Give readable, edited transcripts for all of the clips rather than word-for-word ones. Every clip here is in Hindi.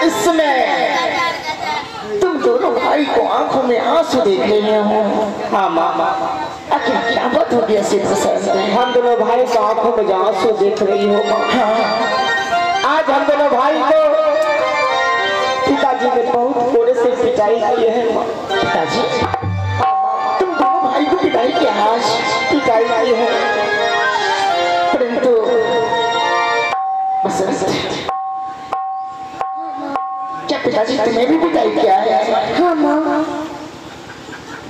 इसमें तुम दोनों भाई को आंखों में आंसू देख रहे हो। हाँ मामा, आखिर क्या बात हो गया सिद्ध सर? हम दोनों भाई को आंखों में जो आंसू देख रही हो, हाँ, आज हम दोनों भाई को पिताजी ने बहुत थोड़े से पिटाई की है। पिताजी, तुम दोनों भाई को पिटाई की आज पिटाई की है, परंतु क्या पिताजी तुम्हें भी पिटाई किया है? हाँ मामा।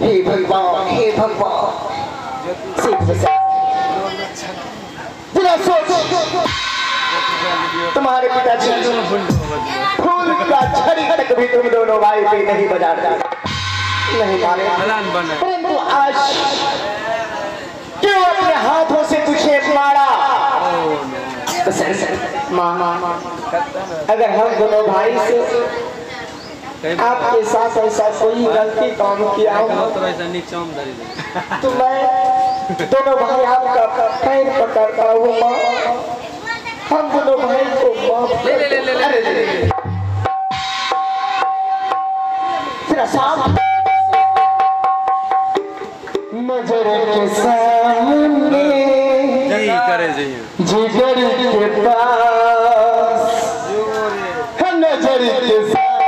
हे भगवान, हे भगवान, तुम्हारे पिताजी फूल का छड़ी तक भी तुम दोनों भाई पे नहीं बजाते, नहीं मारे, परंतु आज क्यों अपने हाथों से तुझे मारा? मामा, अगर हम दोनों भाई से आपके साथ ऐसा कोई गलती काम किया हो तो मैं दोनों भाई आपका पैर पकड़ता हूँ माँ, हम दोनों भाई को माफ कर दो। नजर के सामने जिगर के पास, नजर के सामने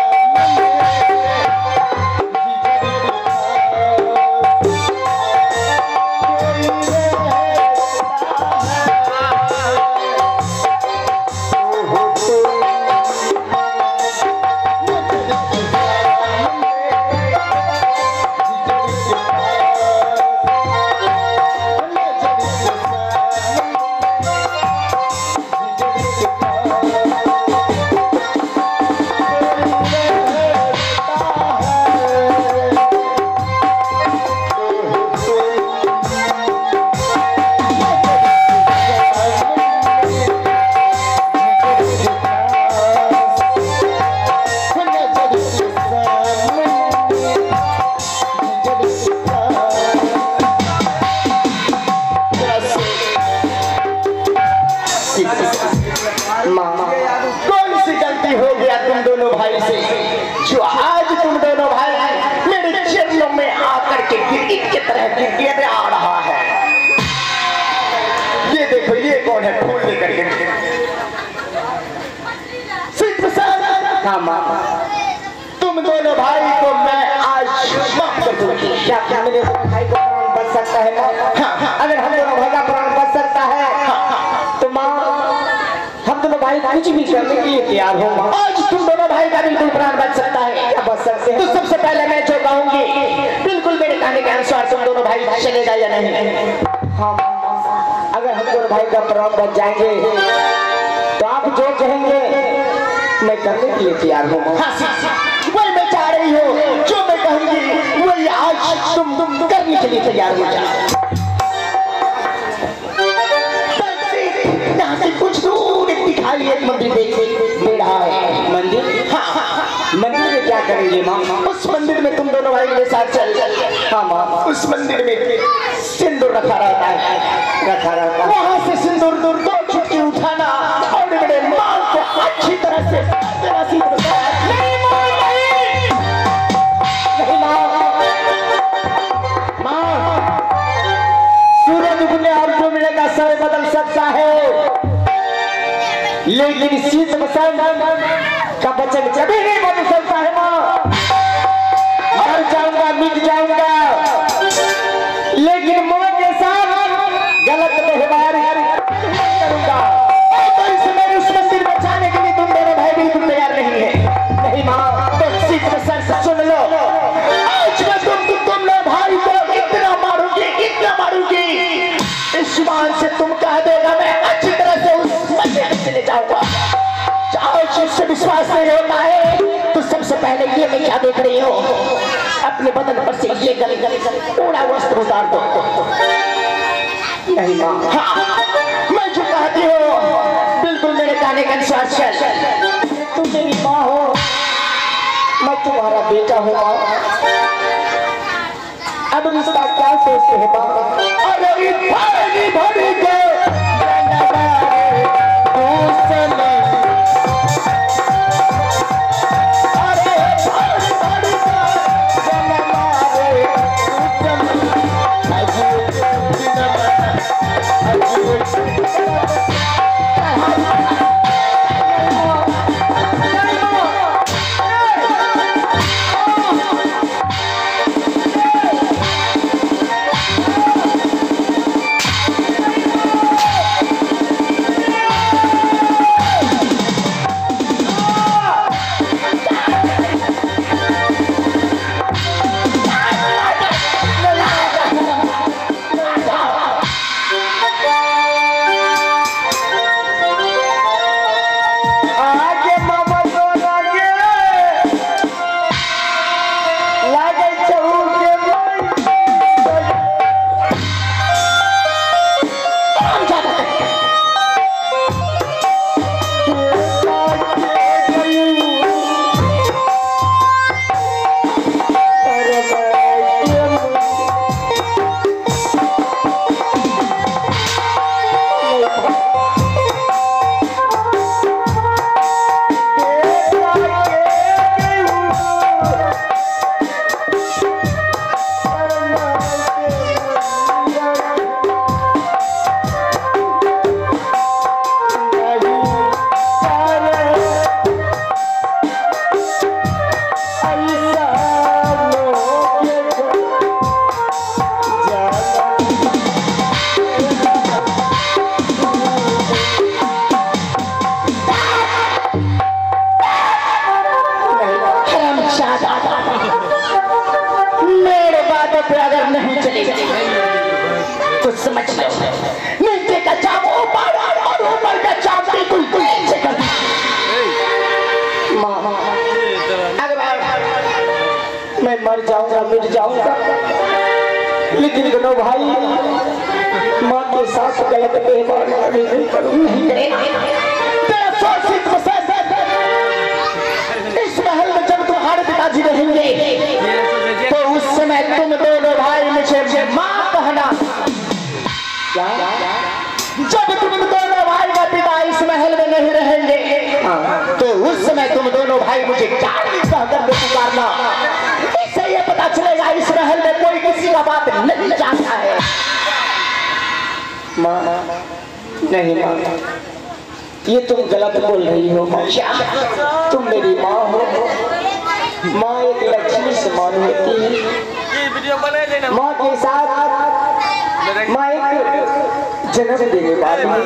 आ रहा है। ये देखो, ये कौन है फूल लेकर के? हाँ मामा, तुम दोनों भाई को मैं आज माफ कर दूंगी। क्या मेरे भाई को प्राण बच सकता है? हाँ, अगर हम दोनों भाई का प्राण बच सकता है तो माँ, हम दोनों भाई कुछ भी करने के लिए तैयार हो। आज तुम दोनों भाई का बिल्कुल प्राण बच सकता है, क्या बच सकते हैं? तो सबसे पहले मैं जो कहूंगी, बिल्कुल मेरे कहने के अनुसार तुम दोनों भाई चलेगा या नहीं? हाँ, अगर हम दोनों भाई का प्राण बच जाएंगे तो आप जो कहेंगे मैं करने के लिए तैयार हूँ। वही मैं चाह रही हूँ, जो मैं कहूंगी वही आज तुम करने के लिए तैयार हो जाओ। यहाँ से कुछ दूर दिखाई एक मंदिर दे रहा है। मंदिर? हाँ, मंदिर में क्या करेंगे माँ? उस मंदिर में तुम दोनों भाई मेरे साथ चल। हाँ माँ, उस मंदिर में सिंदूर रखा रहता है, वहाँ से सिंदूर दूर दो चुटकी उठाना और मेरे माँ को अच्छी तरह से नहीं माँ, सूरज उगने और डूबने का समय बदल सकता है, लेकिन शीत बसंत का वचन कभी नहीं बदल सकता है माँ। मर जाऊंगा, मिट जाऊंगा, लेकिन माँ के साथ गलत व्यवहार करूंगा। तो इसमें उस मंदिर में जाने के लिए तुम दोनों भाई बिल्कुल तैयार नहीं है। नहीं माँ, तो शीत बसंत विश्वास नहीं होता है तो सबसे पहले ये मैं क्या देख रही हूँ, अपने बदन पर से ये गल पूरा वस्त्र उतार दो। नहीं माँ, हाँ मैं जो कहती हूँ बिल्कुल मेरे कहने का अनुसार चल। तुम मेरी माँ हो, मैं तुम्हारा बेटा हूँ माँ। अब रिश्ता क्या सोचते हैं माँ? अरे भारी भारी के मर जाऊंगा मिट जाऊंगा, लेकिन दोनों भाई माँ के साथ गलत व्यवहार नहीं करूंगा। इस महल में जब तुम्हारे पिताजी रहेंगे तो उस समय तुम दोनों भाई मुझे माँ कहना। जब तुम दोनों भाई का पिता इस महल में नहीं रहेंगे तो उस समय तुम दोनों भाई मुझे कहकर पुकारना। इससे ये पता चलेगा इस महल में कोई किसी का बात नहीं जानता है। माँ नहीं माँ, ये तुम गलत बोल रही हो माँ। तुम मेरी माँ हो। माँ एक लक्ष्मी समान होती है। माँ के साथ माँ एक जन्म देने वाली है।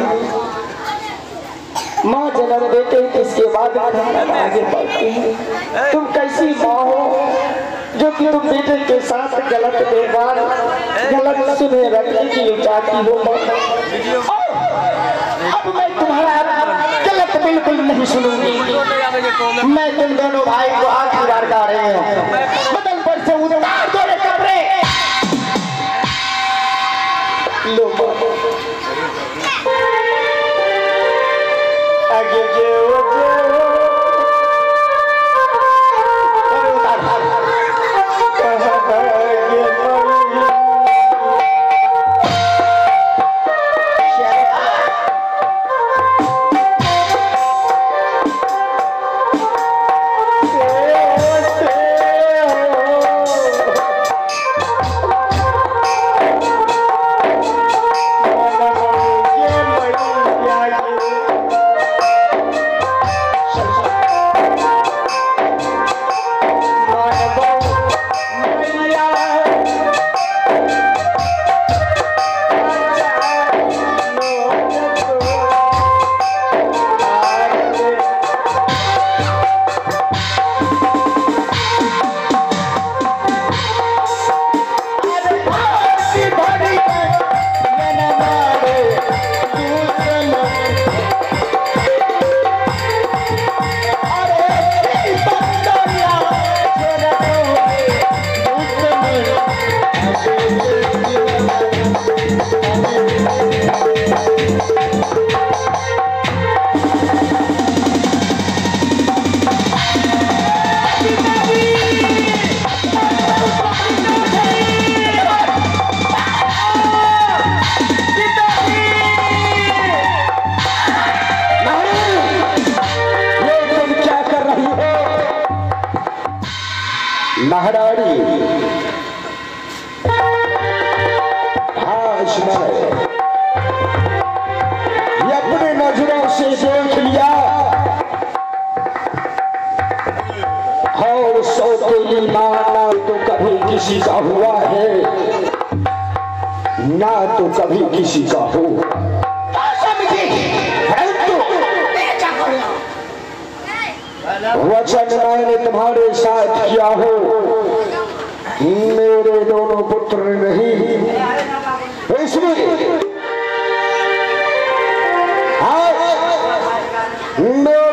माँ जन्म देते ही इसके बाद आगे बढ़ती है। तुम कैसी माँ हो जो कि तुम बेटे के साथ गलत व्यवहार गलत सुने रखने की चाहती हो माँ। अब मैं तुम्हारा गलत बिल्कुल नहीं सुनूंगी। मैं तुम दोनों भाई को आखिरी बार गा रहे हो, बदन पर से उतार दो रे कपड़े। लो आगे महारानी ये अपने नजरों से देख लिया और सौतेली मां ना तो कभी किसी का हुआ है ना तो कभी किसी का हो। वचन मैंने तुम्हारे साथ किया हो, मेरे दोनों पुत्र नहीं इसमें मेरे